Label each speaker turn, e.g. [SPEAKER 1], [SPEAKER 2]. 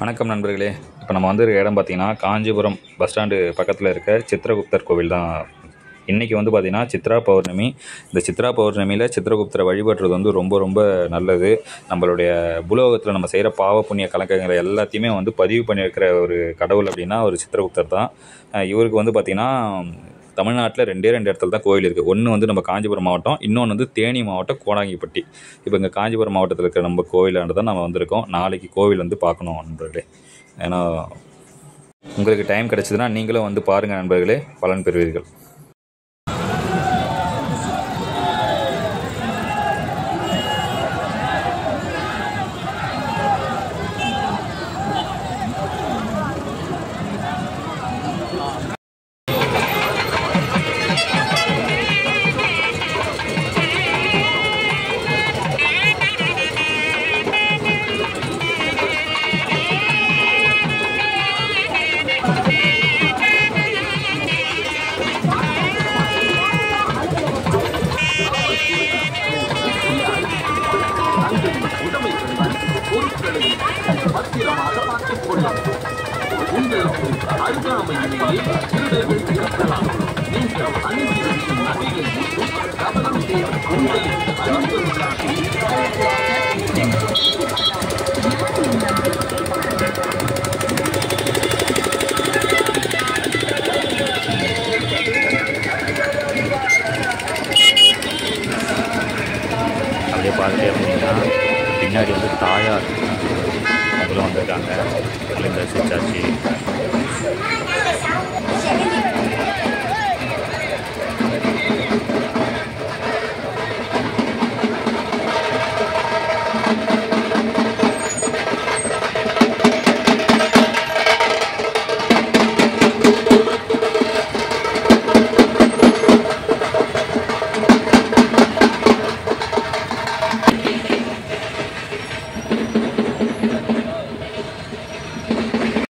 [SPEAKER 1] வணக்கம் நண்பர்களே. இப்போ நம்ம வந்திருக்க இடம் பார்த்திங்கன்னா காஞ்சிபுரம் பஸ் ஸ்டாண்டு பக்கத்தில் இருக்க சித்திரகுப்தர் கோவில் தான். இன்றைக்கி வந்து பார்த்திங்கன்னா சித்ரா பௌர்ணமி. இந்த சித்ரா பௌர்ணமியில் சித்திரகுப்தரை வழிபடுறது வந்து ரொம்ப ரொம்ப நல்லது. நம்மளுடைய பூலோகத்தில் நம்ம செய்கிற பாவ புண்ணிய கலக்கங்களை எல்லாத்தையுமே வந்து பதிவு பண்ணி வைக்கிற ஒரு கடவுள் அப்படின்னா ஒரு சித்திரகுப்தர் தான். இவருக்கு வந்து பார்த்திங்கன்னா தமிழ்நாட்டில் ரெண்டு இடத்துல தான் கோவில் இருக்குது. ஒன்று வந்து நம்ம காஞ்சிபுரம் மாவட்டம், இன்னொன்று வந்து தேனி மாவட்டம் கோடாங்கிப்பட்டி. இப்போ இங்கே காஞ்சிபுரம் மாவட்டத்தில் இருக்கிற நம்ம கோவிலாண்டு தான் நம்ம வந்திருக்கோம். நாளைக்கு கோவில் வந்து பார்க்கணும் நண்பர்களே. ஏன்னா உங்களுக்கு டைம் கிடச்சிதுன்னா நீங்களும் வந்து பாருங்கள் நண்பர்களே, பலன் பெறுவீர்கள். அப்படியே பார்த்துட்டே இருந்தீங்கன்னா பின்னாடி வந்து தாயார் அவங்களும் வந்திருக்காங்க. தரிசிச்சாச்சு.